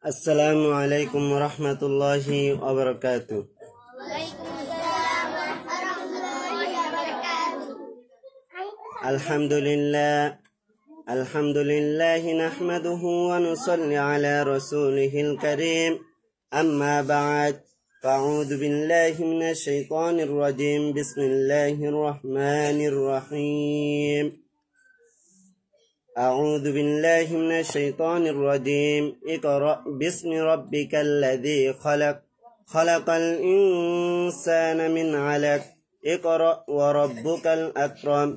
আসসালামু আলাইকুম ওয়া রাহমাতুল্লাহি ওয়া বারাকাতুহু। আলহামদুলিল্লাহি নাহমাদুহু ওয়া নুসাল্লি আলা রাসূলিহিল কারীম। আম্মা বা'দ, ফাআউযু বিল্লাহি মিনাশ শাইতানির রাজীম। বিসমিল্লাহির রাহমানির রাহিম। أعوذ بالله من الشيطان الرجيم. اقرأ باسم ربك الذي خلق، خلق الإنسان من علق، اقرأ وربك الأكرم،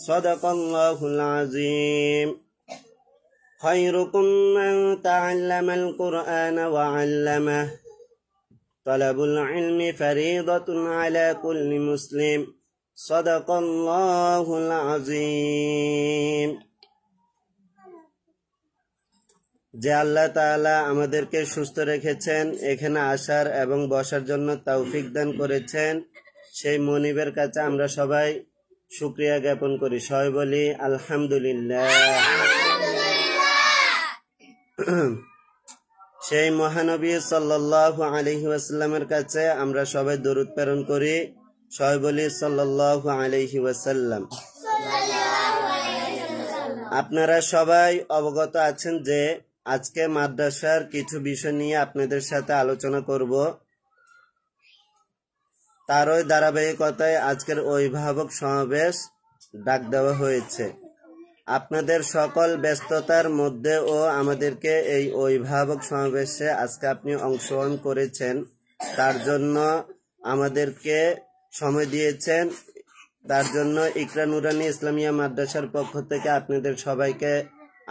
صدق الله العظيم. خيركم من تعلم القرآن وعلمه، طلب العلم فريضة على كل مسلم، صدق الله العظيم. যে আল্লাহ তাআলা আমাদেরকে সুস্থ রেখেছেন, এখানে আসার এবং বসার জন্য তৌফিক দান করেছেন, সেই মনিবের কাছে আমরা সবাই শুকরিয়া জ্ঞাপন করি। সবাই বলি আলহামদুলিল্লাহ। সেই মহানবী সাল্লাল্লাহু আলাইহি ওয়াসাল্লামের কাছে আমরা সবাই দরুদ প্রেরণ করি। সবাই বলি সাল্লাল্লাহু আলাইহি ওয়াসাল্লাম। আপনারা সবাই অবগত আছেন যে আজকে মাদ্রাসার কিছু বিষয় নিয়ে আপনাদের সাথে আলোচনা করব। তারই ধারাবাহিকতায় আজকের অভিভাবক সমাবেশ ডাক দেওয়া হয়েছে। আপনাদের সকল ব্যস্ততার মধ্যেও আমাদেরকে এই অভিভাবক সমাবেশে আজকে আপনি অংশগ্রহণ করেছেন, তার জন্য আমাদেরকে সময় দিয়েছেন, তার জন্য ইকরা নুরানী ইসলামিয়া মাদ্রাসার পক্ষ থেকে আপনাদের সবাইকে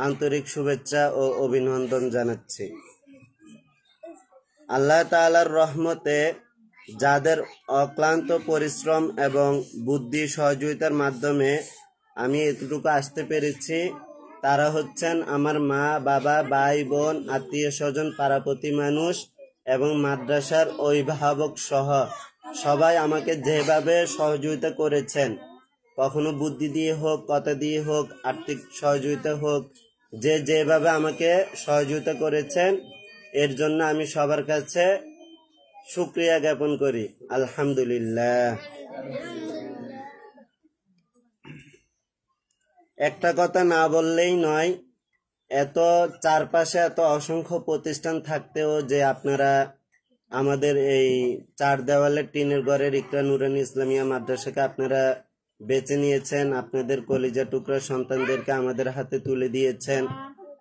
আন্তরিক শুভেচ্ছা ও অভিনন্দন জানাচ্ছি। আল্লাহ তাআলার রহমতে যাদের অক্লান্ত পরিশ্রম এবং বুদ্ধি সহযোগিতার মাধ্যমে আমি এতটুকু আসতে পেরেছি, তারা হচ্ছেন আমার মা, বাবা, ভাই, বোন, আত্মীয় স্বজন, পাড়াপতি মানুষ এবং মাদ্রাসার অভিভাবক সহ সবাই আমাকে যেভাবে সহযোগিতা করেছেন, কখনো বুদ্ধি দিয়ে হোক, কথা দিয়ে হোক, আর্থিক সহযোগিতা হোক, যে যেভাবে আমাকে সহযোগিতা করেছেন, এর জন্য আমি সবার কাছে শুকরিয়া জ্ঞাপন করি। আলহামদুলিল্লাহ। একটা কথা না বললেই নয়, এত চারপাশে এত অসংখ্য প্রতিষ্ঠান থাকতেও যে আপনারা আমাদের এই চার দেওয়ালের টিনের ঘরের ইকরা নুরানী ইসলামিয়া মাদ্রাসাকে আপনারা বেছে নিয়েছেন, আপনাদের কলিজা টুকরা সন্তানদেরকে আমাদের হাতে তুলে দিয়েছেন,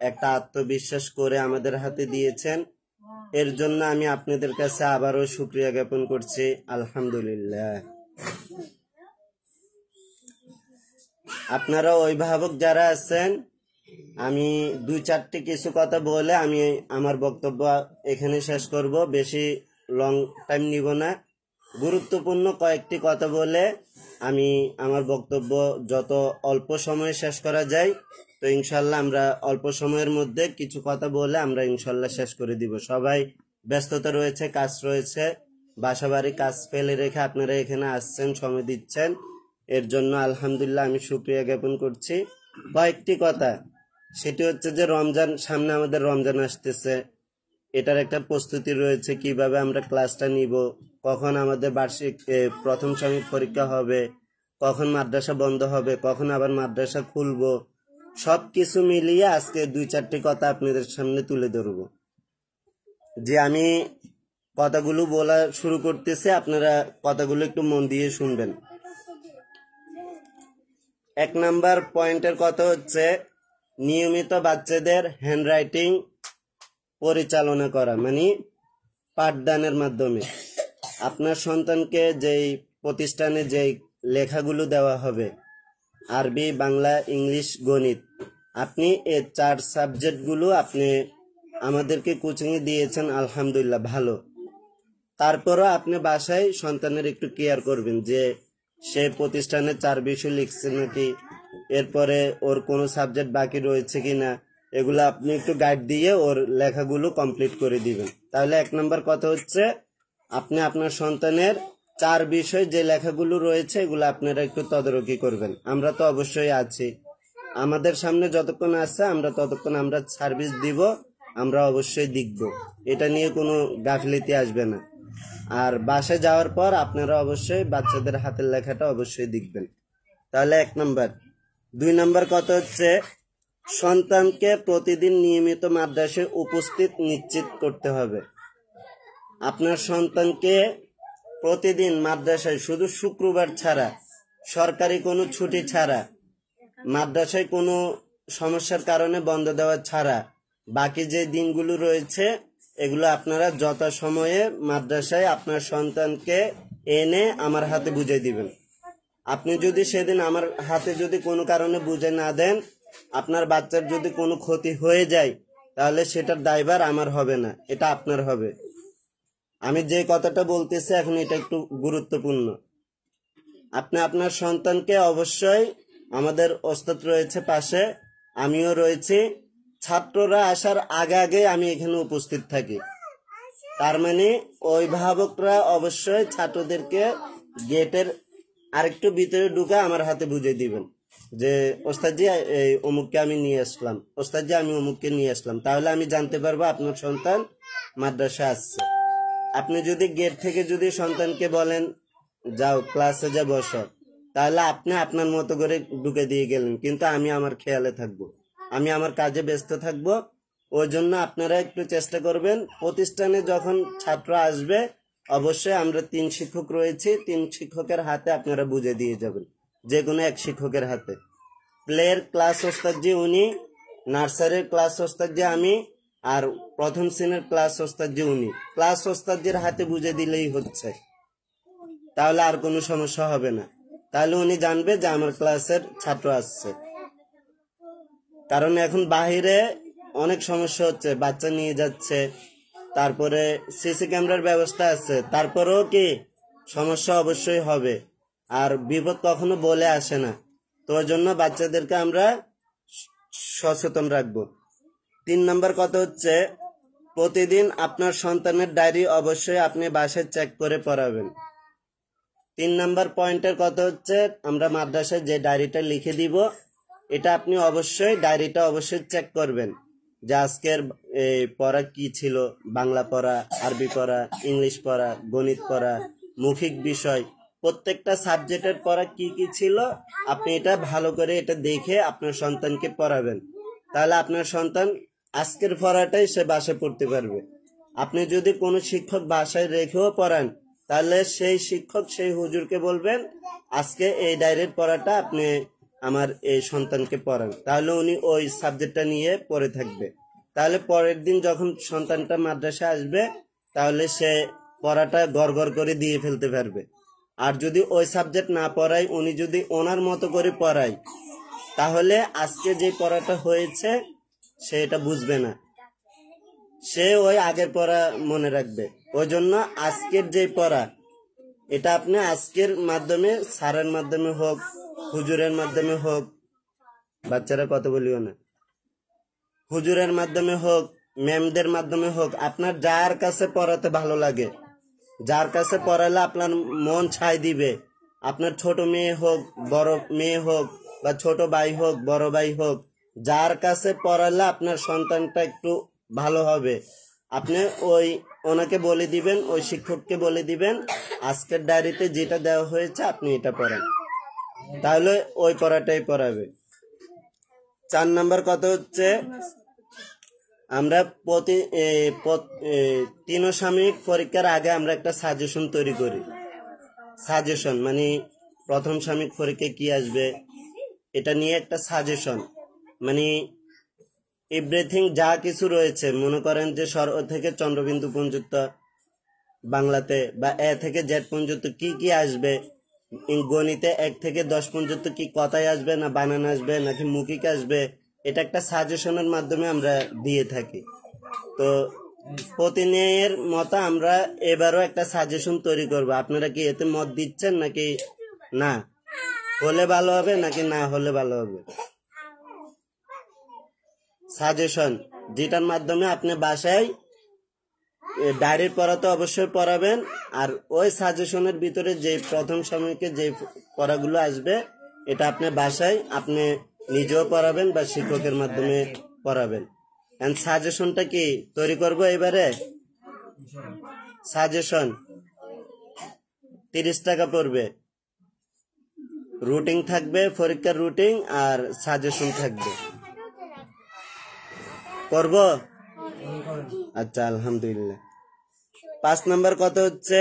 একটা আত্মবিশ্বাস করে আমাদের হাতে দিয়েছেন, এর জন্য আমি আপনাদের কাছে আবারও শুকরিয়া জ্ঞাপন করছি। আলহামদুলিল্লাহ। আপনারা অভিভাবক যারা আছেন, আমি দুই চারটি কিছু কথা বলে আমি আমার বক্তব্য এখানে শেষ করব। বেশি লং টাইম নিব না, গুরুত্বপূর্ণ কয়েকটি কথা বলে আমি আমার বক্তব্য যত অল্প সময়ে শেষ করা যায়, তো ইনশাল্লাহ আমরা অল্প সময়ের মধ্যে কিছু কথা বলে আমরা ইনশাল্লাহ শেষ করে দিব। সবাই ব্যস্ততা রয়েছে, কাজ রয়েছে, বাসাবাড়ি কাজ ফেলে রেখে আপনারা এখানে আসছেন, সময় দিচ্ছেন, এর জন্য আলহামদুলিল্লাহ আমি শুকরিয়া জ্ঞাপন করছি। কয়েকটি কথা, সেটি হচ্ছে যে রমজান সামনে, আমাদের রমজান আসতেছে, এটার একটা প্রস্তুতি রয়েছে, কিভাবে আমরা ক্লাসটা নিব, কখন আমাদের বার্ষিক প্রথম সাময়িক পরীক্ষা হবে, কখন মাদ্রাসা বন্ধ হবে, কখন আবার মাদ্রাসা খুলবো, সব কিছু মিলিয়ে আজকে দুই চারটি কথা আপনাদের সামনে তুলে ধরব। যে আমি কথাগুলো বলা শুরু করতেছি, আপনারা কথাগুলো একটু মন দিয়ে শুনবেন। 1 নাম্বার পয়েন্টের কথা হচ্ছে নিয়মিত বাচ্চাদের হ্যান্ডরাইটিং পরিচালনা করা, মানে পাঠদানের মাধ্যমে। আপনার সন্তানকে যেই প্রতিষ্ঠানে যেই লেখাগুলো দেওয়া হবে, আরবি, বাংলা, ইংলিশ, গণিত, আপনি এই 4 সাবজেক্টগুলো আপনি আমাদেরকে কোচিংয়ে দিয়েছেন, আলহামদুলিল্লাহ ভালো। তারপরও আপনি বাসায় সন্তানের একটু কেয়ার করবেন যে সে প্রতিষ্ঠানে 4 বিষয় লিখছে নাকি, এরপরে ওর কোনো সাবজেক্ট বাকি রয়েছে কিনা, এগুলো আপনি একটু গাইড দিয়ে ওর লেখাগুলো কমপ্লিট করে দিবেন। তাহলে 1 নাম্বার কথা হচ্ছে আপনি আপনার সন্তানের 4 বিষয় যে লেখাগুলো রয়েছে এগুলো আপনারা একটু তদারকি করবেন। আমরা তো অবশ্যই আছি, আমাদের সামনে যতক্ষণ আছে আমরা ততক্ষণ আমরা সার্ভিস দিব, আমরা অবশ্যই দেখব, এটা নিয়ে কোনো গাফিলতি আসবে না। আর বাসায় যাওয়ার পর আপনারা অবশ্যই বাচ্চাদের হাতের লেখাটা অবশ্যই দেখবেন। তাহলে 1 নাম্বার। 2 নাম্বার কথা হচ্ছে সন্তানকে প্রতিদিন নিয়মিত মাদ্রাসায় উপস্থিত নিশ্চিত করতে হবে। আপনার সন্তানকে প্রতিদিন মাদ্রাসায়, শুধু শুক্রবার ছাড়া, সরকারি কোনো ছুটি ছাড়া, মাদ্রাসায় কোনো সমস্যার কারণে বন্ধ দেওয়া ছাড়া বাকি যে দিনগুলো রয়েছে এগুলো আপনারা যথাসময়ে মাদ্রাসায় আপনার সন্তানকে এনে আমার হাতে বুঝিয়ে দিবেন। আপনি যদি সেদিন আমার হাতে যদি কোনো কারণে বুঝে না দেন, আপনার বাচ্চার যদি কোনো ক্ষতি হয়ে যায় তাহলে সেটার দায়ভার আমার হবে না, এটা আপনার হবে। আমি যে কথাটা বলতেছি এখন এটা একটু গুরুত্বপূর্ণ। আপনি আপনার সন্তানকে অবশ্যই, আমাদের ওস্তাদ রয়েছে পাশে, আমিও রয়েছি, ছাত্ররা আসার আগে আগে আমি এখানে উপস্থিত থাকি। তার মানে অভিভাবকরা অবশ্যই ছাত্রদেরকে গেটের আরেকটু ভিতরে ঢুকে আমার হাতে বুঝিয়ে দিবেন যে ওস্তাদজি এই অমুককে আমি নিয়ে আসলাম, ওস্তাদজি আমি অমুককে নিয়ে আসলাম, তাহলে আমি জানতে পারবো আপনার সন্তান মাদ্রাসা আসছে। আপনি যদি গেট থেকে যদি সন্তানকে বলেন যাও ক্লাসে যা বসো, তাহলে আপনি আপনার মতো করে ঢুকে দিয়ে গেলেন, কিন্তু আমি আমার খেয়ালে থাকবো, আমি আমার কাজে ব্যস্ত থাকবো। ওই জন্য আপনারা একটু চেষ্টা করবেন, প্রতিষ্ঠানে যখন ছাত্র আসবে অবশ্যই আমরা 3 শিক্ষক রয়েছি, 3 শিক্ষকের হাতে আপনারা বুঝে দিয়ে যাবেন, যে কোনো এক শিক্ষকের হাতে। প্লের ক্লাস ওস্তাদজি উনি, নার্সারির ক্লাস ওস্তাদজি আমি, আর প্রথম শ্রেণীর ক্লাস ওস্তাদজি উনি। ক্লাস ওস্তাদজির হাতে বুঝে দিলেই হচ্ছে, তাহলে আর কোনো সমস্যা হবে না। তাহলে উনি জানবে যে আমার ক্লাসের ছাত্র আসছে। কারণ এখন বাহিরে অনেক সমস্যা হচ্ছে, বাচ্চা নিয়ে যাচ্ছে, তারপরে সিসি ক্যামেরার ব্যবস্থা আছে, তারপরেও কি সমস্যা অবশ্যই হবে, আর বিপদ কখনো বলে আসে না। তো ওই জন্য বাচ্চাদেরকে আমরা সচেতন রাখবো। 3 নাম্বার কথা হচ্ছে প্রতিদিন আপনার সন্তানের ডায়েরি অবশ্যই আপনি বাসায় চেক করে পড়াবেন। 3 নাম্বার পয়েন্টের কথা হচ্ছে আমরা মাদ্রাসায় যে ডায়েরিটা লিখে দিব, এটা আপনি অবশ্যই ডায়েরিটা অবশ্যই চেক করবেন যে আজকের পড়া কি ছিল, বাংলা পড়া, আরবি পড়া, ইংলিশ পড়া, গণিত পড়া, মৌখিক বিষয়, প্রত্যেকটা সাবজেক্টের পড়া কি কি ছিল আপনি এটা ভালো করে এটা দেখে আপনার সন্তানকে পড়াবেন। তাহলে আপনার সন্তান আজকের পড়াটাই সে বাসায় পড়তে পারবে। আপনি যদি কোনো শিক্ষক বাসায় রেখেও পড়ান, তাহলে সেই শিক্ষক সেই হুজুরকে বলবেন আজকে এই ডায়েরির পড়াটা আপনি আমার এই সন্তানকে পড়ান, তাহলে উনি ওই সাবজেক্টটা নিয়ে পড়ে থাকবে। তাহলে পরের দিন যখন সন্তানটা মাদ্রাসায় আসবে তাহলে সে পড়াটা গড় করে দিয়ে ফেলতে পারবে। আর যদি ওই সাবজেক্ট না পড়ায়, উনি যদি ওনার মতো করে পড়ায়, তাহলে আজকে যে পড়াটা হয়েছে সে এটা বুঝবে না, সে ওই আগের পড়া মনে রাখবে। ওই জন্য আজকের যে পড়া এটা আপনি আজকের মাধ্যমে, স্যারের মাধ্যমে হোক, হুজুরের মাধ্যমে হোক, বাচ্চারা কত বলিও না, হুজুরের মাধ্যমে হোক, ম্যামদের মাধ্যমে হোক, আপনার যার কাছে পড়াতে ভালো লাগে, যার কাছে পড়ালে আপনার মন ছাই দিবে, আপনার ছোট মেয়ে হোক, বড় মেয়ে হোক, বা ছোট ভাই হোক, বড় ভাই হোক, যার কাছে পড়ালে আপনার সন্তানটা একটু ভালো হবে, আপনি ওই ওনাকে বলে দিবেন, ওই শিক্ষককে বলে দিবেন আজকের ডায়েরিতে যেটা দেওয়া হয়েছে আপনি এটা পড়ান, তাহলে ওই পড়াটাই পড়াবে। 4 নাম্বার কথা হচ্ছে আমরা প্রতি 3 সাময়িক পরীক্ষার আগে আমরা একটা সাজেশন তৈরি করি। সাজেশন মানে প্রথম সাময়িক পরীক্ষায় কি আসবে, এটা নিয়ে একটা সাজেশন, মানে এভরিথিং যা কিছু রয়েছে, মনে করেন যে স্বর থেকে চন্দ্রবিন্দু পর্যন্ত বাংলাতে, বা এ থেকে জেড পর্যন্ত কি কি আসবে, গণিতে 1 থেকে 10 পর্যন্ত কি কথায় আসবে, না বানান আসবে, নাকি মৌখিক আসবে, এটা একটা সাজেশনের মাধ্যমে আমরা দিয়ে থাকি। তো প্রতিদিনের মতো আমরা এবারও একটা সাজেশন তৈরি করব। আপনারা কি এতে মত দিচ্ছেন নাকি না? হলে ভালো হবে নাকি না হলে ভালো হবে? সাজেশন যেটার মাধ্যমে আপনি বাসায় ডায়েরির পড়াতে অবশ্যই পড়াবেন, আর ওই সাজেশনের ভিতরে যে প্রথম সময়কে যে পড়াগুলো আসবে এটা আপনি বাসায় আপনি নিজেও পড়াবেন বা শিক্ষকের মাধ্যমে পড়াবেন। এন্ড সাজেশনটা কি তৈরি করব এবারে? সাজেশন 30 টাকা পড়বে, রুটিন থাকবে, পরীক্ষার রুটিন আর সাজেশন থাকবে। করব? আচ্ছা, আলহামদুলিল্লাহ। 5 নম্বর কথা হচ্ছে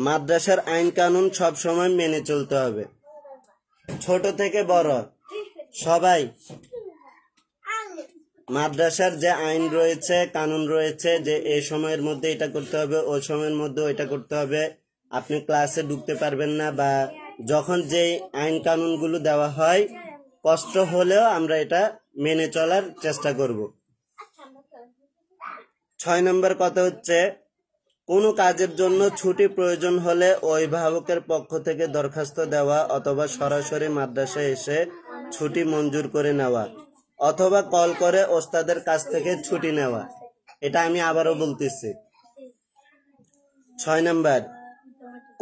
মাদ্রাসার আইন কানুন সব সময় মেনে চলতে হবে। ছোট থেকে বড় সবাই মাদ্রাসার যে আইন রয়েছে, কানুন রয়েছে, যে এই সময়ের মধ্যে এটা করতে হবে, ওই সময়ের মধ্যে ওইটা করতে হবে, আপনি ক্লাসে ঢুকতে পারবেন না, বা যখন যে আইন কানুনগুলো দেওয়া হয় কষ্ট হলেও আমরা এটা মেনে চলার চেষ্টা করব। 6 নম্বর কথা হচ্ছে কোনো কাজের জন্য ছুটি প্রয়োজন হলে অভিভাবকের পক্ষ থেকে দরখাস্ত দেওয়া অথবা সরাসরি মাদ্রাসায় এসে ছুটি মঞ্জুর করে নেওয়া অথবা কল করে ওস্তাদের কাছ থেকে ছুটি নেওয়া। এটা আমি আবারও বলতেছি। 6 নম্বর,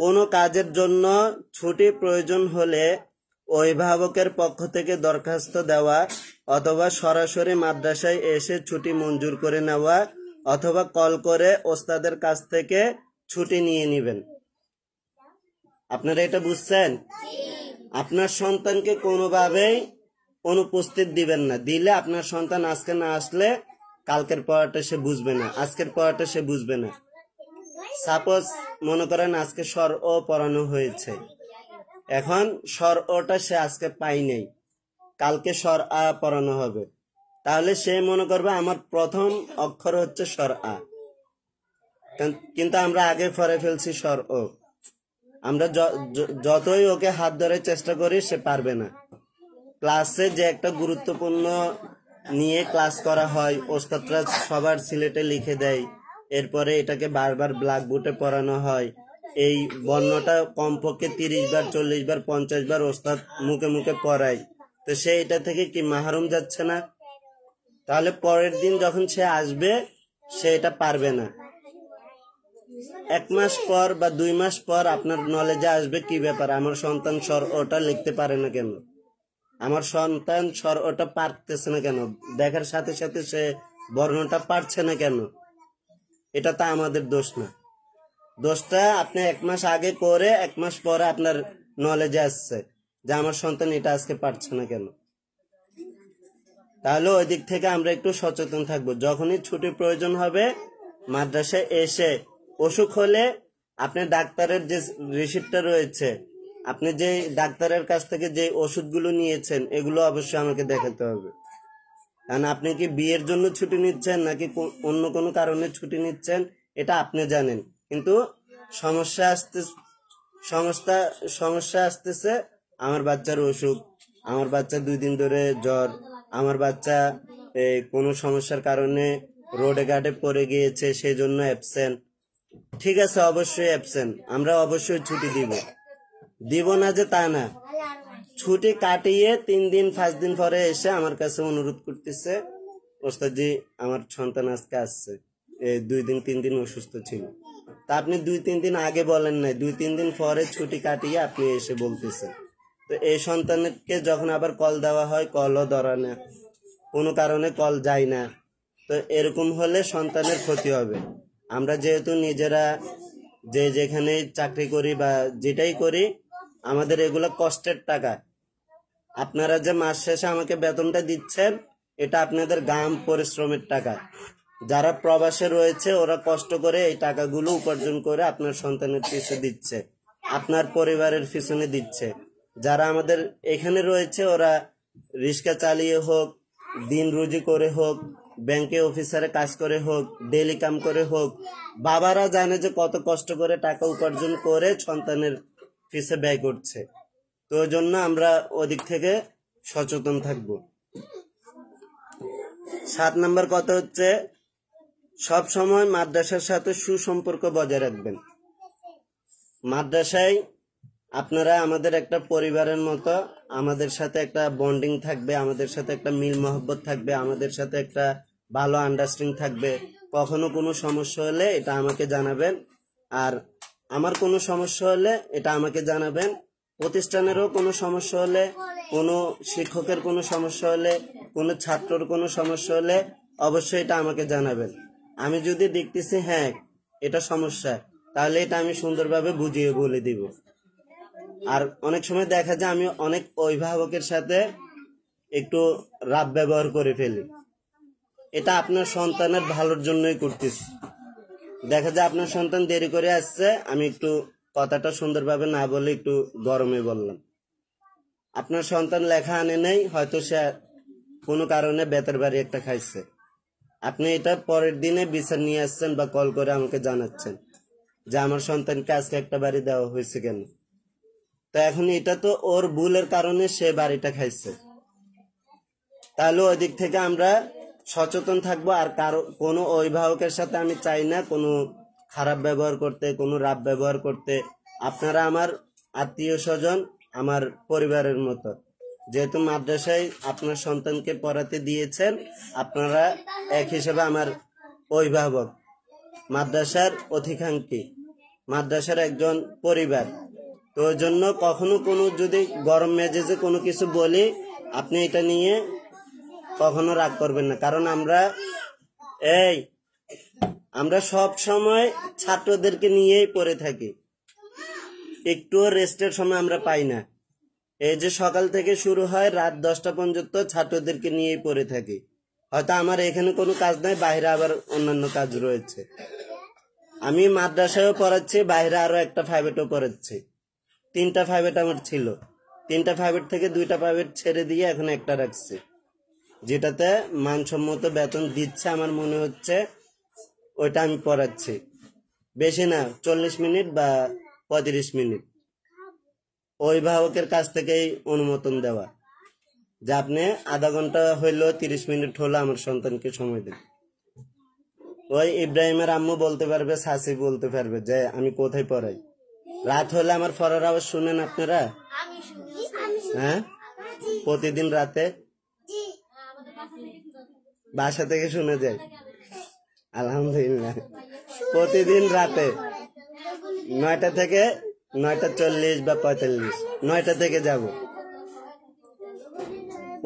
কোনো কাজের জন্য ছুটি প্রয়োজন হলে অভিভাবকের পক্ষ থেকে দরখাস্ত দেওয়া অথবা সরাসরি মাদ্রাসায় এসে ছুটি মঞ্জুর করে নেওয়া অথবা কল করে ওস্তাদের কাছ থেকে ছুটি নিয়ে নেবেন। আপনারা এটা বুঝছেন? আপনার সন্তানকে কোনোভাবেই অনুপস্থিত দিবেন না। দিলে আপনার সন্তান আজকে না আসলে কালকের পড়াটা সে বুঝবে না, আজকের পড়াটা সে বুঝবে না। সাপোজ মনে করেন আজকে স্বর ও পড়ানো হয়েছে, এখন স্বর ওটা সে আজকে পাই নাই, কালকে স্বর আ পড়ানো হবে, তাহলে সে মনে করবে আমার প্রথম অক্ষর হচ্ছে স্বর আ, কিন্তু আমরা আগে পড়ে ফেলছি স্বর ও। আমরা যতই ওকে হাত ধরে চেষ্টা করি সে পারবে না। ক্লাসে যে একটা গুরুত্বপূর্ণ নিয়ে ক্লাস করা হয়, ওস্তাদরা সবার সিলেটে লিখে দেয়, এরপরে এটাকে বারবার ব্ল্যাকবোর্ডে পড়ানো হয়, এই বর্ণটা কমপক্ষে 30 বার 40 বার 50 বার ওস্তাদ মুখে মুখে পড়ায়, তো সে এটা থেকে কি মাহরুম যাচ্ছে না? তাহলে পরের দিন যখন সে আসবে সে এটা পারবে না। 1 মাস পর বা 2 মাস পর আপনার নলেজে আসবে কি ব্যাপার, আমার সন্তান স্বর ওটা লিখতে পারে না কেন, আমার সন্তান স্বর ওটা পারতেছে না কেন, দেখার সাথে সাথে সে বর্ণটা পারছে না কেন। এটা তো আমাদের দোষ না। দোষটা আপনি 1 মাস আগে করে 1 মাস পরে আপনার নলেজে আসছে যে আমার সন্তান এটা আজকে পারছে না কেন। তাহলে ওই দিক থেকে আমরা একটু সচেতন থাকবো। যখনই ছুটির প্রয়োজন হবে মাদ্রাসায় এসে, অসুখ হলে আপনি ডাক্তারের যে রিসিপ্টটা রয়েছে, আপনি যে ডাক্তারের কাছ থেকে যে ওষুধগুলো নিয়েছেন এগুলো অবশ্যই আমাকে দেখাতে হবে। কারণ আপনি কি বিয়ের জন্য ছুটি নিচ্ছেন নাকি অন্য কোনো কারণে ছুটি নিচ্ছেন এটা আপনি জানেন, কিন্তু সমস্যা আসতেছে আমার বাচ্চার অসুখ, আমার বাচ্চা 2 দিন ধরে জ্বর, আমার বাচ্চা কোনো সমস্যার কারণে রোডে ঘাটে পড়ে গিয়েছে সেই জন্য অ্যাবসেন্ট। ঠিক আছে, অবশ্যই অ্যাবসেন্ট, আমরা অবশ্যই ছুটি দিব না যে তা না। ছুটি কাটিয়ে 3 দিন 5 দিন পরে এসে আমার কাছে অনুরোধ করতেছে, ওস্তাদজি আমার সন্তান আজকে আসছে, 2 দিন 3 দিন অসুস্থ ছিল। তা আপনি 2-3 দিন আগে বলেন নাই, 2-3 দিন পরে ছুটি কাটিয়ে আপনি এসে বলতেছেন। তো এই সন্তানকে যখন আবার কল দেওয়া হয় কলও ধরে না, কোনো কারণে কল যায় না, তো এরকম হলে সন্তানের ক্ষতি হবে। আমরা যেহেতু নিজেরা যেখানে চাকরি করি বা যেটাই করি, আমাদের এগুলো কষ্টের টাকা। আপনারা যে মাস শেষে আমাকে বেতনটা দিচ্ছেন এটা আপনাদের গাম পরিশ্রমের টাকা। যারা প্রবাসে রয়েছে ওরা কষ্ট করে এই টাকাগুলো উপার্জন করে আপনার সন্তানের পিছনে দিচ্ছে, আপনার পরিবারের পিছনে দিচ্ছে। যারা আমাদের এখানে রয়েছে ওরা রিক্সা চালিয়ে হোক, দিন রুজি করে হোক, ব্যাংকে অফিসারে কাজ করে হোক, ডেলি কাম করে হোক, বাবারা জানে যে কত কষ্ট করে টাকা উপার্জন করে সন্তানের পিছে ব্যয় করছে। তো ওই জন্য আমরা ওদিক থেকে সচেতন থাকব। 7 নম্বর কথা হচ্ছে সব সময় মাদ্রাসার সাথে সুসম্পর্ক বজায় রাখবেন। মাদ্রাসায় আপনারা আমাদের একটা পরিবারের মতো, আমাদের সাথে একটা বন্ডিং থাকবে, আমাদের সাথে একটা মিল মহব্বত থাকবে, আমাদের সাথে একটা ভালো আন্ডারস্ট্যান্ডিং থাকবে। কখনো কোনো সমস্যা হলে এটা আমাকে জানাবেন, আর আমার কোনো সমস্যা হলে এটা আমাকে জানাবেন। প্রতিষ্ঠানেরও কোনো সমস্যা হলে, কোনো শিক্ষকের কোনো সমস্যা হলে, কোনো ছাত্রর কোনো সমস্যা হলে অবশ্যই এটা আমাকে জানাবেন। আমি যদি দেখতেছি হ্যাঁ এটা সমস্যা, তাহলে এটা আমি সুন্দরভাবে বুঝিয়ে বলে দিব। আর অনেক সময় দেখা যায় আমি অনেক অভিভাবকের সাথে একটু রাব ব্যবহার করে ফেলি। এটা আপনার সন্তানের ভালোর জন্যই করতেছি। দেখা যায় আপনার সন্তান দেরি করে আসছে, আমি একটু কথাটা সুন্দরভাবে না বলে একটু গরমে বললাম। আপনার সন্তান লেখা আনে নেই, হয়তো সে কোনো কারণে বেতের বাড়ি একটা খাইছে, আপনি এটা পরের দিনে বিচার নিয়ে আসছেন বা কল করে আমাকে জানাচ্ছেন যে আমার সন্তানকে আজকে একটা বাড়ি দেওয়া হয়েছে কেন। তো এখন এটা তো ওর ভুলের কারণে সে বাড়িটা খাইছে। তাহলে ওই দিক থেকে আমরা সচেতন থাকবো। আর কারো কোনো অভিভাবকের সাথে আমি চাই না কোনো খারাপ ব্যবহার করতে, কোনো রাব ব্যবহার করতে। আপনারা আমার আত্মীয় স্বজন, আমার পরিবারের মতো। যেহেতু মাদ্রাসায় আপনার সন্তানকে পড়াতে দিয়েছেন, আপনারা এক হিসেবে আমার অভিভাবক, মাদ্রাসার অধিকাংশী, মাদ্রাসার একজন পরিবার। তো ওই জন্য কখনো কোনো যদি গরম মেজাজে কোনো কিছু বলি, আপনি এটা নিয়ে কখনো রাগ করবেন না। কারণ আমরা সব সময় ছাত্রদেরকে নিয়েই পড়ে থাকি, একটুও রেস্টের সময় আমরা পাই না। এই যে সকাল থেকে শুরু হয় রাত 10টা পর্যন্ত ছাত্রদেরকে নিয়েই পড়ে থাকি। হয়তো আমার এখানে কোনো কাজ নাই, বাইরে আবার অন্যান্য কাজ রয়েছে। আমি মাদ্রাসায়ও পড়াচ্ছি, বাইরে আরো একটা প্রাইভেটও পড়াচ্ছি। 3টা প্রাইভেট আমার ছিল, 3টা প্রাইভেট থেকে 2টা প্রাইভেট ছেড়ে দিয়ে এখন একটা রাখছি, যেটাতে মানসম্মত বেতন দিচ্ছে আমার মনে হচ্ছে, ওইটা আমি পড়াচ্ছি। বেশি না, 40 মিনিট বা 35 মিনিট অভিভাবকের কাছ থেকেই অনুমোদন দেওয়া যে আপনি আধা ঘন্টা হইলেও 30 মিনিট হলো আমার সন্তানকে সময় দেন। ওই ইব্রাহিমের আম্মু বলতে পারবে, সাসি বলতে পারবে যে আমি কোথায় পড়াই। রাত হলে আমার পড়ার আওয়াজ শুনেন আপনারা? হ্যাঁ, প্রতিদিন রাতে বাসা থেকে শুনে যায়। আলহামদুলিল্লাহ, প্রতিদিন রাতে 9টা থেকে 9:40 বা 45, 9টা থেকে যাব।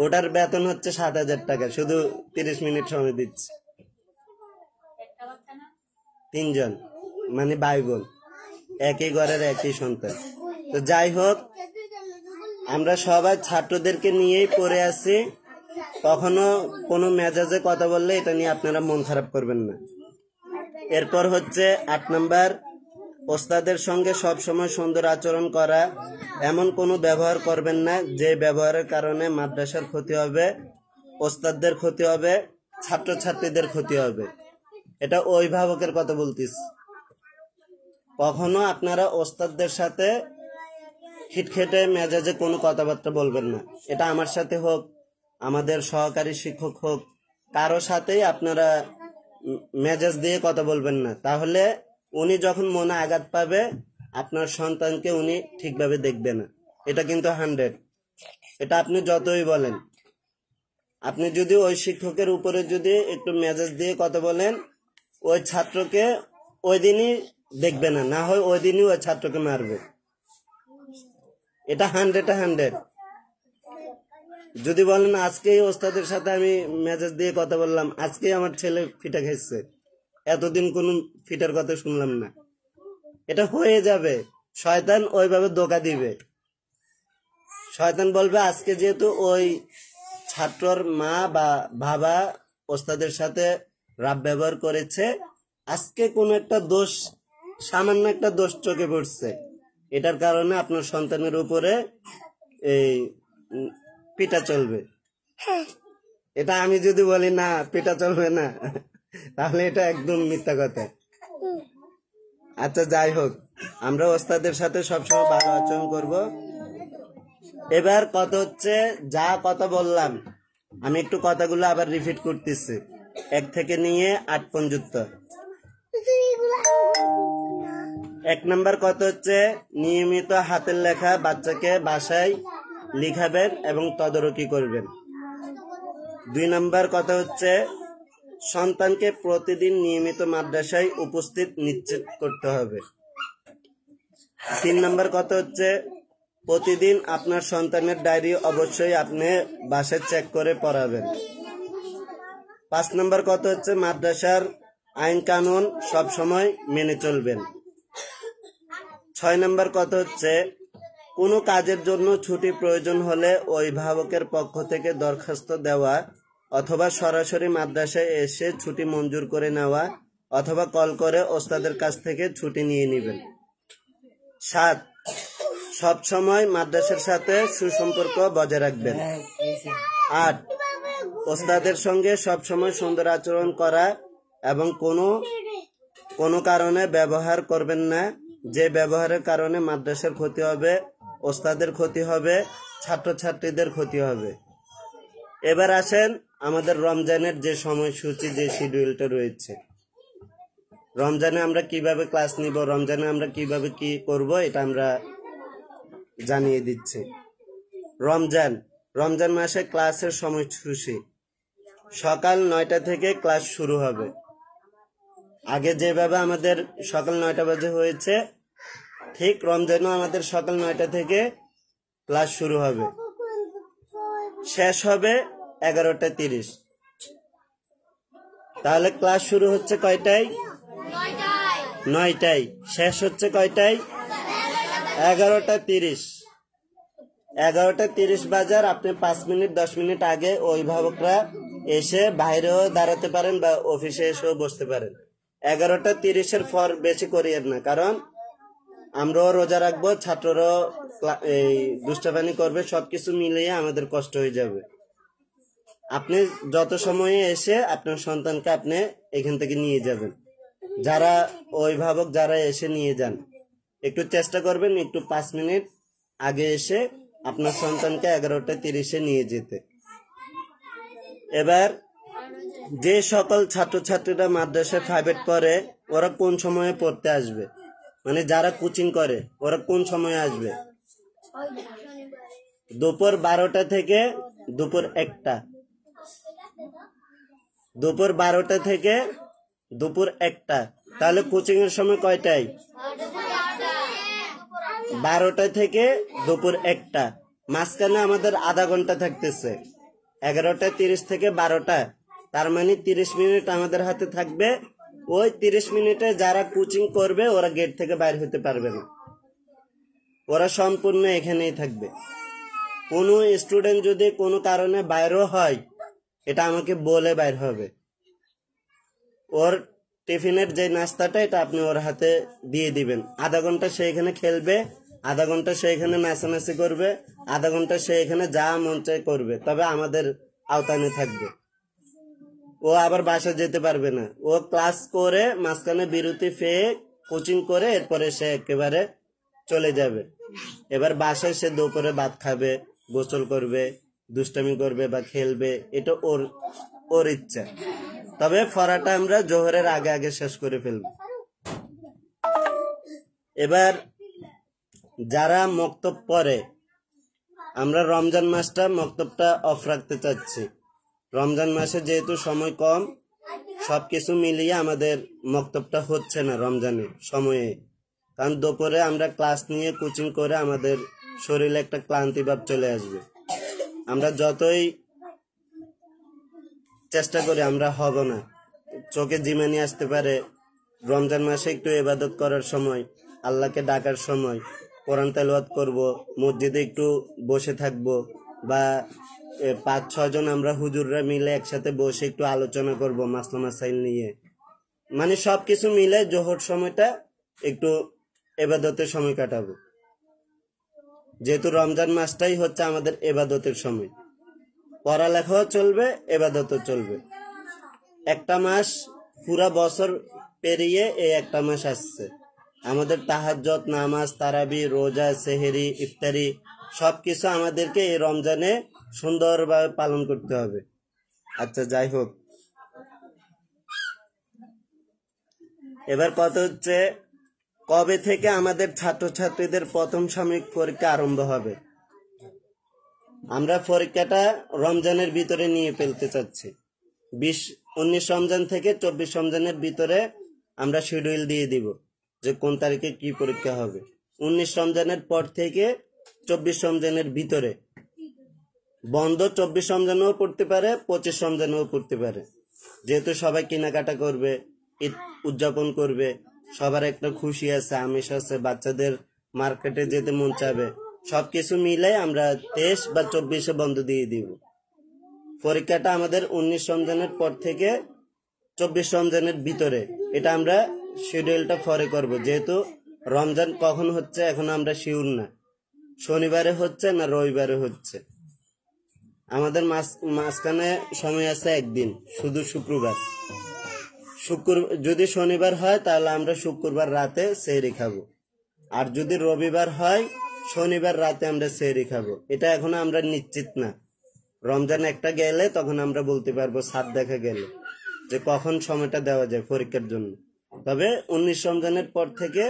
ওটার বেতন হচ্ছে 7,000 টাকা, শুধু 30 মিনিট সময় দিচ্ছে। 3 জন, মানে ভাই বোন, একই ঘরের একই সন্তান। তো যাই হোক, আমরা সবাই ছাত্রদেরকে নিয়েই পড়ে আছি। কখনো কোনো মেজাজে কথা বললে এটা নিয়ে আপনারা মন খারাপ করবেন না। এরপর হচ্ছে 8 নাম্বার, ওস্তাদের সঙ্গে সব সময় সুন্দর আচরণ করা। এমন কোনো ব্যবহার করবেন না যে ব্যবহারের কারণে মাদ্রাসার ক্ষতি হবে, ওস্তাদদের ক্ষতি হবে, ছাত্রছাত্রীদের ক্ষতি হবে। এটা অভিভাবকের কথা বলতেছি। কখনো আপনারা ওস্তাদদের সাথে খিটখেটে মেজাজে কোনো কথাবার্তা বলবেন না। এটা আমার সাথে হোক, আমাদের সহকারী শিক্ষক হোক, কারো সাথেই আপনারা মেজাজ দিয়ে কথা বলবেন না। তাহলে উনি যখন মনে আঘাত পাবে, আপনার সন্তানকে উনি ঠিকভাবে দেখবে না। এটা কিন্তু 100। এটা আপনি যতই বলেন, আপনি যদি ওই শিক্ষকের উপরে যদি একটু মেজাজ দিয়ে কথা বলেন, ওই ছাত্রকে ওই দিনই দেখবে না, না হয় ওই দিনই ওই ছাত্রকে মারবে। এটা 100 যদি বলেন আজকেই ওস্তাদের সাথে আমি মেজাজ দিয়ে কথা বললাম, আজকেই আমার ছেলে ফিটা খাইছে, এতদিন কোন ফিটার কথা শুনলাম না, এটা হয়ে যাবে। শয়তান ওইভাবে ধোঁকা দিবে। শয়তান বলবে আজকে যেহেতু ওই ছাত্রর মা বা বাবা ওস্তাদের সাথে রাব ব্যবহার করেছে, আজকে কোন একটা দোষ, সামান্য একটা দোষ চোখে পড়ছে, এটার কারণে আপনার সন্তানের উপরে এই পিটা চলবে। এটা আমি যদি বলি না পিটা চলবে না, তাহলে এটা একদম মিথ্যা কথা। আচ্ছা যাই হোক, আমরা ওস্তাদের সাথে সবসময় ভালো আচরণ করব। এবার কথা হচ্ছে, যা কথা বললাম আমি একটু কথাগুলো আবার রিপিট করতেছি, 1 থেকে নিয়ে 8 পর্যন্ত। 1 নম্বর কথা হচ্ছে, নিয়মিত হাতের লেখা বাচ্চাকে বাসায় লিখাবেন এবং তদারকি করবেন। 2 নম্বর কথা হচ্ছে, সন্তানকে প্রতিদিন নিয়মিত মাদ্রাসায় উপস্থিত নিশ্চিত করতে হবে। 3 নম্বর কথা হচ্ছে, প্রতিদিন আপনার সন্তানের ডায়েরি অবশ্যই আপনি বাসায় চেক করে পড়াবেন। 5 নম্বর কথা হচ্ছে, মাদ্রাসার আইন কানুন সবসময় মেনে চলবেন। 6 নম্বর কথা হচ্ছে, কোনো কাজের জন্য ছুটি প্রয়োজন হলে অভিভাবকের পক্ষ থেকে দরখাস্ত দেওয়া অথবা সরাসরি মাদ্রাসায় এসে ছুটি মঞ্জুর করে নেওয়া অথবা কল করে ওস্তাদের কাছ থেকে ছুটি নিয়ে নেবেন। 7, সব সময় মাদ্রাসার সাথে সুসম্পর্ক বজায় রাখবেন। 8, ওস্তাদের সঙ্গে সব সময় সুন্দর আচরণ করা এবং কোনো কারণে ব্যবহার করবেন না যে ব্যবহারের কারণে মাদ্রাসার ক্ষতি হবে, ওস্তাদের ক্ষতি হবে, ছাত্রছাত্রীদের ক্ষতি হবে। এবার আসেন আমাদের রমজানের যে সময়সূচি, যে শিডিউলটা রয়েছে, রমজানে আমরা কিভাবে ক্লাস নিব, রমজানে আমরা কিভাবে কি করব, এটা আমরা জানিয়ে দিচ্ছি। রমজান মাসে ক্লাসের সময়সূচি সকাল 9টা থেকে ক্লাস শুরু হবে। আগে যেভাবে আমাদের সকাল 9টা বাজে হয়েছে, ঠিক রমজানও আমাদের সকাল 9টা থেকে ক্লাস শুরু হবে, শেষ হবে 11টা 30। তাহলে ক্লাস শুরু হচ্ছে কয়টায়? 9টায়। শেষ হচ্ছে কয়টায়? 11টা 30। 11টা 30 বাজার আপনি 5 মিনিট 10 মিনিট আগে অভিভাবকরা এসে বাইরেও দাঁড়াতে পারেন বা অফিসে এসেও বসতে পারেন। 11টা 30-এর পর বেশি করিয়েন না, কারণ আমরাও রোজা রাখবো, ছাত্ররাও এই দুষ্টাপানি করবে, সবকিছু মিলিয়ে আমাদের কষ্ট হয়ে যাবে। আপনি যত সময়ে এসে আপনার সন্তানকে আপনি এখান থেকে নিয়ে যাবেন, যারা অভিভাবক যারা এসে নিয়ে যান, একটু চেষ্টা করবেন একটু 5 মিনিট আগে এসে আপনার সন্তানকে 11টা 30-এ নিয়ে যেতে। এবার যে সকল ছাত্রছাত্রীরা মাদ্রাসায় 5 পড়ে, ওরা কোন সময়ে পড়তে আসবে, মানে যারা কোচিং করে ওরা কোন সময়ে আসবে? দুপুর 12টা থেকে দুপুর 1টা। দুপুর 12টা থেকে দুপুর 1টা। তাহলে কোচিং এর সময় কয়টায়? 12টা থেকে দুপুর 1টা। মাঝখানে আমাদের আধা ঘন্টা থাকতেছে, 11টা 30 থেকে 12টা। তার মানে 30 মিনিট আমাদের হাতে থাকবে। ওই 30 মিনিটে যারা কোচিং করবে ওরা গেট থেকে বাইর হতে পারবে না, ওরা সম্পূর্ণ এখানেই থাকবে। কোনো স্টুডেন্ট যদি কোনো কারণে বাইরও হয়, এটা আমাকে বলে বাইর হবে। ওর টিফিনের যে নাস্তাটা এটা আপনি ওর হাতে দিয়ে দিবেন। আধা ঘন্টা সে এখানে খেলবে, আধা ঘন্টা সে এখানে নাচানাচি করবে, আধা ঘন্টা সে এখানে যা মন চায় করবে, তবে আমাদের আওতানে থাকবে। ও আবার বাসা যেতে পারবে না, ও ক্লাস করে মাঝখানে বিরতি পেয়ে কোচিং করে এরপরে সে একেবারে চলে যাবে। এবার বাসায় সে দুপুরে ভাত খাবে, গোসল করবে, দুষ্টামি করবে বা খেলবে, এটা ওর ইচ্ছা। তবে পড়াটা আমরা জোহরের আগে আগে শেষ করে ফেলব। এবার যারা মক্তব পড়ে, আমরা রমজান মাসটা মক্তবটা অফ রাখতে চাচ্ছি। রমজান মাসে যেহেতু সময় কম, সবকিছু মিলিয়ে আমাদের মক্তবটা হচ্ছে না রমজানে সময়ে, কারণ দুপুরে আমরা ক্লাস নিয়ে কোচিং করে আমাদের শরীরে একটা ক্লান্তি ভাব চলে আসবে। আমরা যতই চেষ্টা করি আমরা হব না, চোখে জিমানি আসতে পারে। রমজান মাসে একটু ইবাদত করার সময়, আল্লাহকে ডাকার সময়, কোরআন তেলাওয়াত করব, মসজিদে একটু বসে থাকব, বা 5-6 জন আমরা হুজুররা মিলে একসাথে বসে একটু আলোচনা করব মাসলা মাসাইল নিয়ে, মানে সবকিছু মিলে জোহর সময়টা একটু ইবাদতের সময় কাটাবো। যেহেতু রমজান মাসটাই হচ্ছে আমাদের ইবাদতের সময়, পড়ালেখাও চলবে, ইবাদতও চলবে। একটা মাস পুরা বছর পেরিয়ে এই একটা মাস আসছে। আমাদের তাহাজ্জুদ, নামাজ, তারাবি, রোজা, সেহেরি, ইফতারি সবকিছু আমাদেরকে এই রমজানে সুন্দরভাবে পালন করতে হবে। আচ্ছা, যাই হোক, এবার কথা হচ্ছে কবে থেকে আমাদের ছাত্রছাত্রীদের প্রথম সাময়িক পরীক্ষা আরম্ভ হবে। আমরা পরীক্ষাটা রমজানের ভিতরে নিয়ে ফেলতে চাচ্ছি। 19 রমজান থেকে 24 রমজানের ভিতরে আমরা শিডিউল দিয়ে দিব যে কোন তারিখে কি পরীক্ষা হবে। 19 রমজানের পর থেকে 24 রমজানের ভিতরে বন্ধ। 24 রমজানেও পড়তে পারে, 25 রমজানেও পড়তে পারে, যেহেতু সবাই কেনাকাটা করবে, ঈদ উদযাপন করবে, সবার একটা খুশি আছে, আমিষ আছে, বাচ্চাদের মার্কেটে যেতে মন চাবে, সবকিছু মিলে আমরা 23 বা 24-এ বন্ধ দিয়ে দিব। পরীক্ষাটা আমাদের 19 রমজানের পর থেকে 24 রমজানের ভিতরে, এটা আমরা শিডিউলটা পরে করব। যেহেতু রমজান কখন হচ্ছে এখন আমরা শিওর না, শনিবারে হচ্ছে না রবিবারে হচ্ছে। আমাদের মাঝখানে সময় আছে একদিন, শুধু শুক্রবার। যদি শনিবার হয় তাহলে আমরা শুক্রবার রাতে সেহরি খাবো, আর যদি রবিবার হয় শনিবার রাতে আমরা সেহরি খাবো। এটা এখনো আমরা নিশ্চিত না। রমজান একটা গেলে তখন আমরা বলতে পারবো, সাত দেখা গেলে, যে কখন সময়টা দেওয়া যায় পরীক্ষার জন্য। তবে 19 রমজানের পর থেকে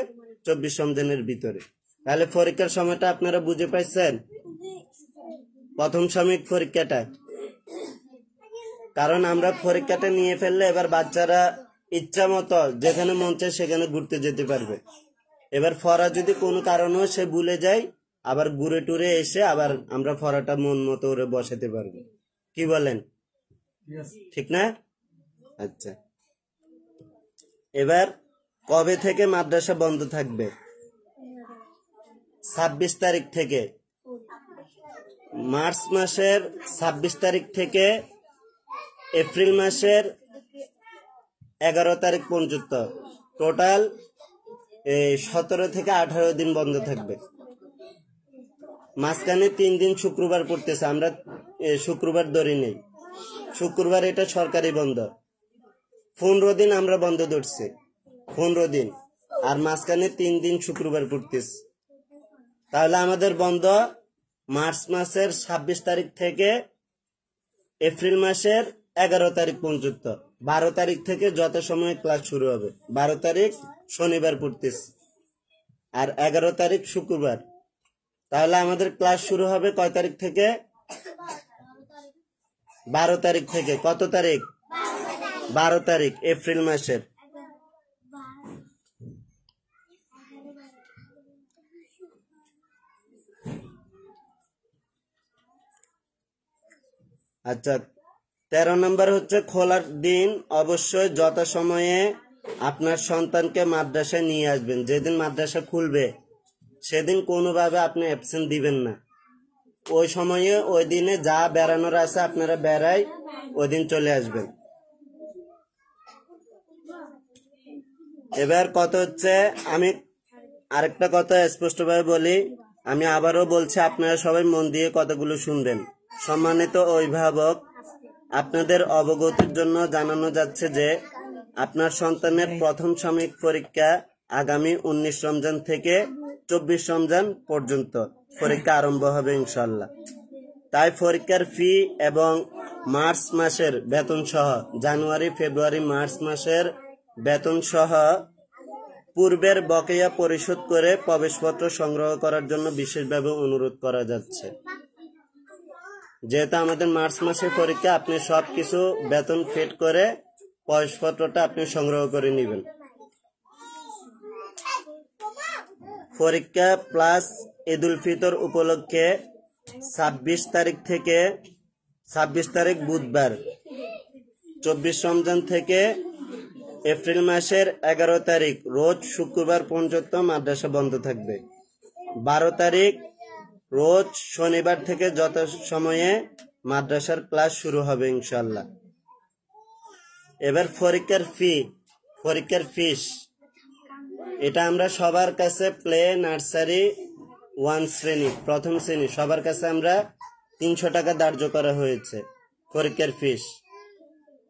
24 রমজানের ভিতরে। তাহলে পরীক্ষার সময়টা আপনারা বুঝে পাইছেন, প্রথম সাময়িক পরীক্ষাটা। কারণ আমরা পরীক্ষাটা নিয়ে ফেললে এবার বাচ্চারা ইচ্ছা মতো যেখানে মন চায় সেখানে ঘুরতে যেতে পারবে। এবার ফরা যদি কোনো কারণেও সে ভুলে যায়, আবার ঘুরে টুরে এসে আবার আমরা ফরাটা মন মতো ওরে বসাতে পারবো। কি বলেন? ঠিক না? আচ্ছা, এবার কবে থেকে মাদ্রাসা বন্ধ থাকবে? 26 তারিখ থেকে, মার্চ মাসের 26 তারিখ থেকে এপ্রিল মাসের 11 তারিখ পর্যন্ত, টোটাল 17 থেকে 18 দিন বন্ধ থাকবে। মাঝখানে 3 দিন শুক্রবার পড়তেছে, আমরা শুক্রবার ধরি নেই, শুক্রবার এটা সরকারি বন্ধ। 15 দিন আমরা বন্ধ ধরছি, 15 দিন, আর মাঝখানে 3 দিন শুক্রবার পড়তেছে। তাহলে আমাদের বন্ধ মার্চ মাসের 26 তারিখ থেকে এপ্রিল মাসের 11 তারিখ পর্যন্ত। 12 তারিখ থেকে যত সময় ক্লাস শুরু হবে। 12 তারিখ শনিবার পড়তেছে, আর 11 তারিখ শুক্রবার। তাহলে আমাদের ক্লাস শুরু হবে কয় তারিখ থেকে? 12 তারিখ থেকে। কত তারিখ? 12 তারিখ এপ্রিল মাসের। আচ্ছা, 13 নম্বর হচ্ছে খোলার দিন অবশ্যই যথাসময়ে আপনার সন্তানকে মাদ্রাসায় নিয়ে আসবেন। যেদিন মাদ্রাসা খুলবে সেদিন কোনোভাবে আপনি অ্যাবসেন্ট দিবেন না। ওই সময়ে ওই দিনে যা বেড়ানোর আছে আপনারা বেড়াই, ওই দিন চলে আসবেন। এবার কথা হচ্ছে, আমি আরেকটা কথা স্পষ্টভাবে বলি, আমি আবারও বলছি, আপনারা সবাই মন দিয়ে কথাগুলো শুনবেন। সম্মানিত অভিভাবক, আপনাদের অবগতির জন্য জানানো যাচ্ছে যে আপনার সন্তানের প্রথম সাময়িক পরীক্ষা আগামী 19 রমজান থেকে 24 রমজান পর্যন্ত পরীক্ষা আরম্ভ হবে ইনশাল্লাহ। তাই পরীক্ষার ফি এবং মার্চ মাসের বেতন সহ, জানুয়ারি, ফেব্রুয়ারি, মার্চ মাসের বেতন সহ পূর্বের বকেয়া পরিশোধ করে প্রবেশপত্র সংগ্রহ করার জন্য বিশেষভাবে অনুরোধ করা যাচ্ছে। যেহেতু আমাদের মার্চ মাসের পরীক্ষা, আপনি সবকিছু বেতন ফিট করে প্রবেশপত্রটা আপনি সংগ্রহ করে নেবেন। পরীক্ষা প্লাস ঈদুল ফিতর উপলক্ষে 26 তারিখ থেকে 26 তারিখ বুধবার 24 রমজান থেকে এপ্রিল মাসের 11 তারিখ রোজ শুক্রবার পর্যন্ত মাদ্রাসা বন্ধ থাকবে। 12 তারিখ রোজ শনিবার থেকে যত সময়ে মাদ্রাসার ক্লাস শুরু হবে ইনশাল্লাহ। এবার পরীক্ষার ফিস, এটা আমরা সবার কাছে প্লে, নার্সারি, 1 শ্রেণী, প্রথম শ্রেণী সবার কাছে আমরা 300 টাকা ধার্য করা হয়েছে পরীক্ষার ফিস,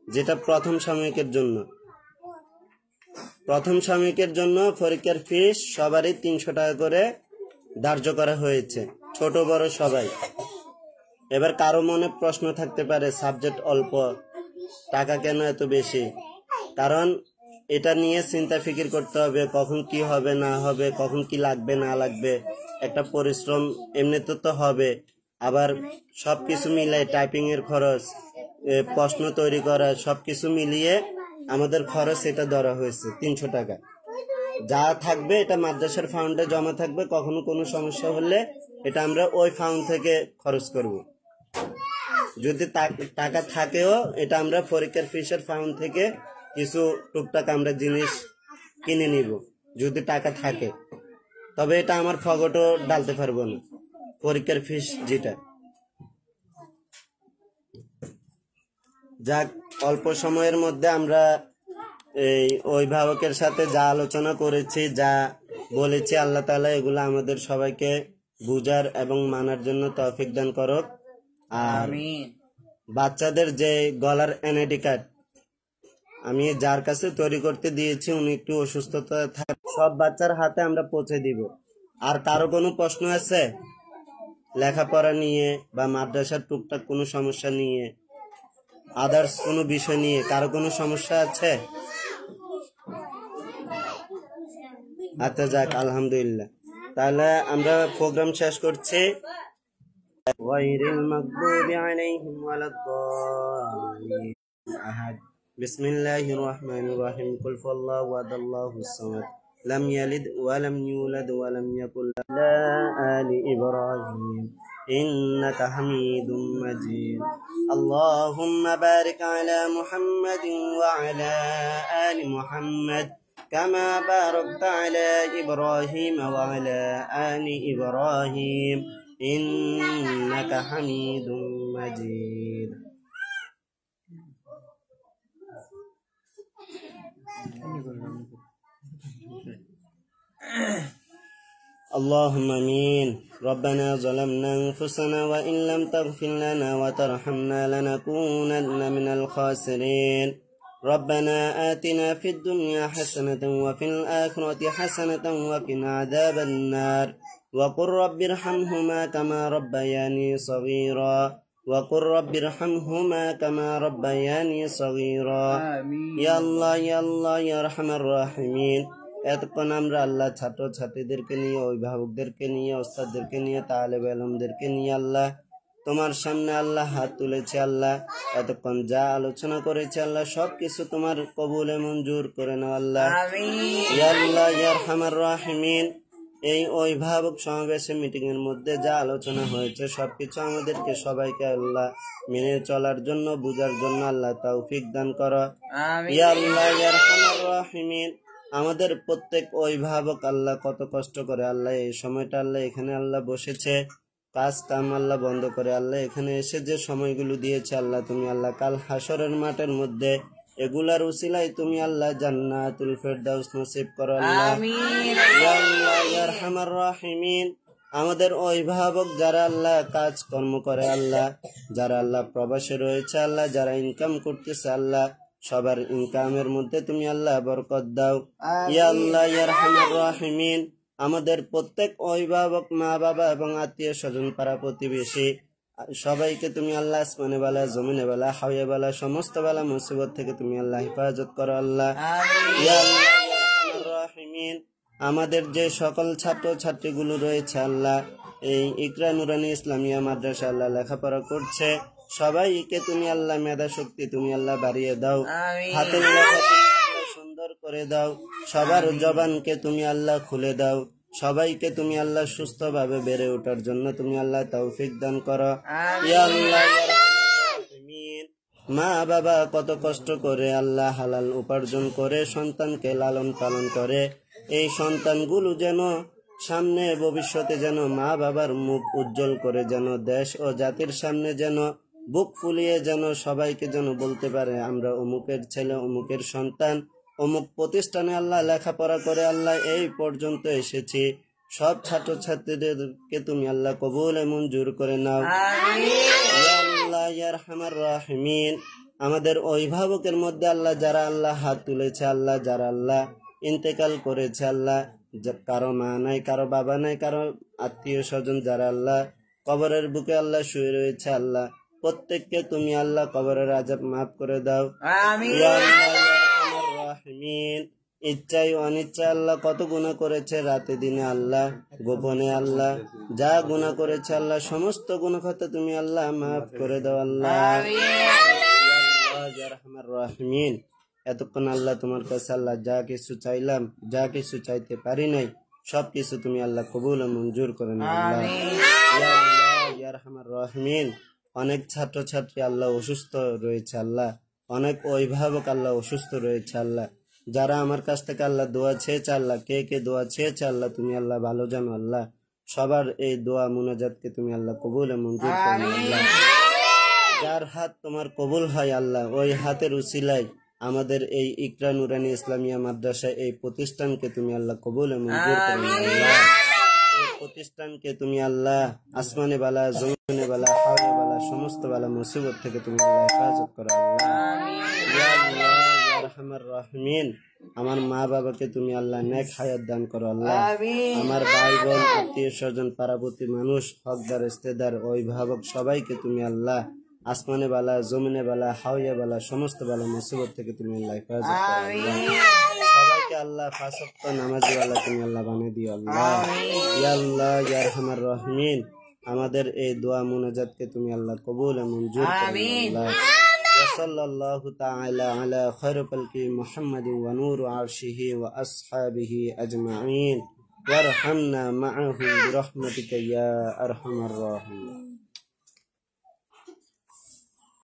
যেটা প্রথম সাময়িকের জন্য। প্রথম সাময়িকের জন্য পরীক্ষার ফিস সবারই 300 টাকা করে ধার্য করা হয়েছে, ছোট বড় সবাই। এবার কারো মনে প্রশ্ন থাকতে পারে, সাবজেক্ট অল্প, টাকা কেন এত বেশি? কারণ এটা নিয়ে চিন্তা ফিকির করতে হবে, কখন কি হবে না হবে, কখন কি লাগবে না লাগবে, একটা পরিশ্রম এমনিতে তো হবে। আবার সবকিছু মিলাই টাইপিং এর খরচ, প্রশ্ন তৈরি করা, সবকিছু মিলিয়ে আমাদের খরচ এটা ধরা হয়েছে 300 টাকা। যা থাকবে এটা মাদ্রাসার ফান্ডে জমা থাকবে, কখনো কোনো সমস্যা হলে এটা আমরা ওই ফান্ড থেকে খরচ করব। যদি টাকা থাকেও এটা আমরা পরীক্ষার ফিসের ফান্ড থেকে কিছু টুকটাক আমরা জিনিস কিনে নিব যদি টাকা থাকে। তবে এটা আমার ফগটও ডালতে পারবো না, পরীক্ষার ফিস যেটা। যাক, অল্প সময়ের মধ্যে আমরা এই অভিভাবকের সাথে যা আলোচনা করেছি, যা বলেছি, আল্লাহ তাআলা এগুলো আমাদের সবাইকে বুঝার এবং মানার জন্য তৌফিক দান করুক। আর বাচ্চাদের যে গলার এনআইডি কার্ড আমি যার কাছে তৈরি করতে দিয়েছি, উনি একটু অসুস্থতা থাকে, সব বাচ্চার হাতে আমরা পৌঁছে দিব। আর কারো কোনো প্রশ্ন আছে লেখাপড়া নিয়ে বা মাদ্রাসার টুকটাক কোনো সমস্যা নিয়ে, আদার্স কোনো বিষয় নিয়ে কারো কোনো সমস্যা আছে? আচ্ছা, যাক, আলহামদুলিল্লাহ। তাহলে আমরা প্রোগ্রাম শেষ করছি। গায়রিল মাগদুবি আলাইহিম ওয়ালাদ-দাল্লিন। আহাদ। বিসমিল্লাহির রহমানির রহিম। কুল হুয়াল্লাহু আহাদ, আল্লাহুস সামাদ, লাম ইয়ালিদ ওয়া লাম ইউলাদ ওয়া লাম ইয়াকুল লাহু আলি ইব্রাহিম إنك حميد مجيد اللهم بارك على محمد وعلى آل محمد كما باركت على إبراهيم وعلى آل إبراهيم إنك حميد مجيد اللهم آمين ربنا ظلمنا أنفسنا وإن لم تغفر لنا وترحمنا لنكونن من الخاسرين ربنا آتنا في الدنيا حسنة وفي الآخرة حسنة وقنا عذاب النار وقل رب ارحمهما كما ربياني صغيرا وقل رب ارحمهما كما ربياني صغيرا يا الله يا الله يا أرحم الراحمين এতক্ষণ আমরা আল্লাহ ছাত্র ছাত্রীদেরকে নিয়ে, অভিভাবকদেরকে নিয়ে, ওস্তাদদেরকে নিয়ে, তালেব ইলমদেরকে নিয়ে আল্লাহ তোমার সামনে আল্লাহ হাত তুলেছে। আল্লাহ এতক্ষণ যা আলোচনা করেছে আল্লাহ সবকিছু তোমার কবুলে মঞ্জুর করে নাও আল্লাহ। ইয়া আল্লাহ ইয়া আরহামার রাহিমিন, এই অভিভাবক সমাবেশে মিটিং এর মধ্যে যা আলোচনা হয়েছে সবকিছু আমাদেরকে সবাইকে আল্লাহ মেনে চলার জন্য, বুঝার জন্য আল্লাহ তৌফিক দান করো। ইয়া আল্লাহ ইয়া আরহামার রাহিমিন, আমাদের প্রত্যেক অভিভাবক আল্লাহ কত কষ্ট করে আল্লাহ এই সময়টা আল্লাহ এখানে আল্লাহ বসেছে, কাজ কাম আল্লাহ বন্ধ করে আল্লাহ এখানে এসে যে সময়গুলো দিয়েছে আল্লাহ, তুমি আল্লাহ কাল হাসরের মাঠের মধ্যে এগুলার উসিলায় তুমি আল্লাহ জান্নাতুল ফেরদাউস নসিব করো আল্লাহ। ইয়া আল্লাহ ইয়া আরহামার রাহিমিন, আমাদের অভিভাবক যারা আল্লাহ কাজ কর্ম করে আল্লাহ, যারা আল্লাহ প্রবাসে রয়েছে আল্লাহ, যারা ইনকাম করতেছে আল্লাহ, সবার ইনকামের মধ্যে তুমি আল্লাহ বরকত দাও। ইয়া আল্লাহ ইয়া আরহামার রাহিমিন, আমাদের প্রত্যেক অভিভাবক, মা বাবা এবং আত্মীয় স্বজন, পাড়া প্রতিবেশী সবাইকে তুমি আল্লাহ আসমানে বালা, জমিনে বালা, হাওয়ে বালা, সমস্ত বালা মুসিবত থেকে তুমি আল্লাহ হেফাজত করো আল্লাহ। ইয়া আল্লাহ ইয়া আরহামার রাহিমিন, আমাদের যে সকল ছাত্র ছাত্রীগুলো রয়েছে আল্লাহ এই ইকরা নুরানি ইসলামিয়া মাদ্রাসা আল্লাহ লেখাপড়া করছে, সবাইকে তুমি আল্লাহ মেধা শক্তি তুমি আল্লাহ বাড়িয়ে দাও, হাতের লেখা সুন্দর করে দাও, সবার জবানকে তুমি আল্লাহ খুলে দাও, সবাইকে তুমি আল্লাহ সুস্থভাবে বেড়ে ওঠার জন্য তুমি আল্লাহ তৌফিক দান করো। ইয়া আল্লাহ ইয়া রাহিমিন, মা বাবা কত কষ্ট করে আল্লাহ হালাল উপার্জন করে সন্তানকে লালন পালন করে, এই সন্তানগুলো যেন সামনে ভবিষ্যতে যেন মা বাবার মুখ উজ্জ্বল করে, যেন দেশ ও জাতির সামনে যেন বুক ফুলিয়ে যেন সবাইকে যেন বলতে পারে আমরা অমুকের ছেলে, অমুকের সন্তান, অমুক প্রতিষ্ঠানে আল্লাহ লেখাপড়া করে আল্লাহ এই পর্যন্ত এসেছি। সব ছাত্রছাত্রীদেরকে তুমি আল্লাহ কবুল ও মঞ্জুর করে নাও। ইয়া আল্লাহ ইয়া আরহামার রাহিমিন, আমাদের অভিভাবকের মধ্যে আল্লাহ যারা আল্লাহ হাত তুলেছে, আল্লাহ যারা আল্লাহ ইন্তেকাল করেছে, আল্লাহ কারো মা নাই, কারো বাবা নাই, কারো আত্মীয় স্বজন যারা আল্লাহ কবরের বুকে আল্লাহ শুয়ে রয়েছে, আল্লাহ প্রত্যেককে তুমি আল্লাহ কবরের আযাব মাফ করে দাও। ইয়া আল্লাহ ইয়া আরহামার রাহিমিন, ইচ্ছায় অনিচ্ছায় আল্লাহ কত গুনাহ করেছে রাতে দিনে আল্লাহ, গোপনে আল্লাহ যা গুনাহ করেছে আল্লাহ সমস্ত গুনাহ খাতা তুমি আল্লাহ মাফ করে দাও আল্লাহ। রাহিমিন, এতক্ষণ আল্লাহ তোমার কাছে আল্লাহ যা কিছু চাইলাম, যা কিছু চাইতে পারি নাই, সব কিছু তুমি আল্লাহ কবুল ও মঞ্জুর করে নাও আল্লাহ। ইয়া আল্লাহ ইয়া আরহামার রাহিমিন, অনেক ছাত্রছাত্রী আল্লাহ অসুস্থ রয়েছে আল্লাহ, অনেক অভিভাবক আল্লাহ অসুস্থ রয়েছে আল্লাহ, যারা আমার কাছ থেকে আল্লাহ দোয়া চেয়েছে আল্লাহ, কে কে দোয়া চেয়েছে আল্লাহ তুমি আল্লাহ ভালো জানো আল্লাহ, সবার এই দোয়া মুনাজাতকে তুমি আল্লাহ কবুল ও মঞ্জুর করে নাও আল্লাহ। যার হাত তোমার কবুল হয় আল্লাহ, ওই হাতের উসিলায় আমাদের এই ইকরা নুরানী ইসলামিয়া মাদ্রাসা এই প্রতিষ্ঠানকে তুমি আল্লাহ কবুল ও মঞ্জুর করে নাও আল্লাহ। এই প্রতিষ্ঠানকে তুমি আল্লাহ আসমানে বালা, জমিনে বালা, হাওয়ে বালা, সমস্ত বালা মুসিবত থেকে তুমি আল্লাহ হেফাজত করো আল্লাহ। ইয়া আল্লাহ ইয়া আরহামার রাহিমিন, আমার মা বাবাকে তুমি আল্লাহ নেক হায়াত দান করো আল্লাহ। আমার ভাই বোন, আত্মীয় স্বজন, পাড়াপতি মানুষ, হকদার, ইস্তেদার, অভিভাবক সবাইকে তুমি আল্লাহ আসমানে বালা, জমিনে বালা, হাওয়ে বালা, সমস্ত বালা মুসিবত থেকে তুমি আল্লাহ হেফাজত করো আল্লাহ। সবাইকে আল্লাহ 5 ওয়াক্ত নামাজি ওয়ালা তুমি আল্লাহ বানিয়ে দিও আল্লাহ। ইয়া আল্লাহ ইয়া আরহামার রাহিমিন, আমাদের এই দোয়া মুনাজাতকে তুমি আল্লাহ কবুল ও মঞ্জুর করে নাও আল্লাহ। সাল্লাল্লাহু তাআলা আলা খায়রি খালকি মুহাম্মাদিন ওয়া নূরু আরশিহি ওয়া আসহাবিহি আজমাইন ওয়ারহামনা মাআহুম বিরহমাতিকা ইয়া আরহামার রাহিমিন।